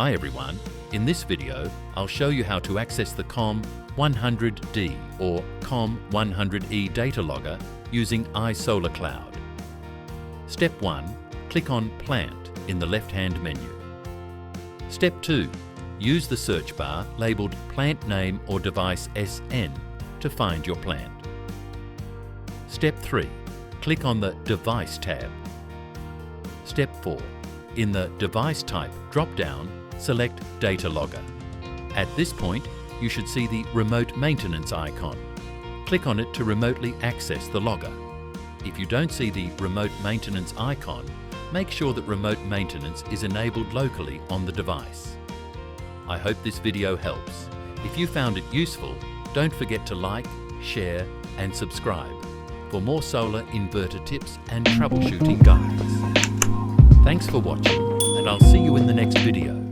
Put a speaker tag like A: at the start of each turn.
A: Hi everyone, in this video I'll show you how to access the COM100D or COM100E data logger using iSolarCloud. Step 1. Click on Plant in the left-hand menu. Step 2. Use the search bar labelled Plant Name or Device SN to find your plant. Step 3. Click on the Device tab. Step 4. In the Device Type drop-down, select Data Logger. At this point, you should see the Remote Maintenance icon. Click on it to remotely access the logger. If you don't see the Remote Maintenance icon, make sure that Remote Maintenance is enabled locally on the device. I hope this video helps. If you found it useful, don't forget to like, share and subscribe for more solar inverter tips and troubleshooting guides. Thanks for watching, and I'll see you in the next video.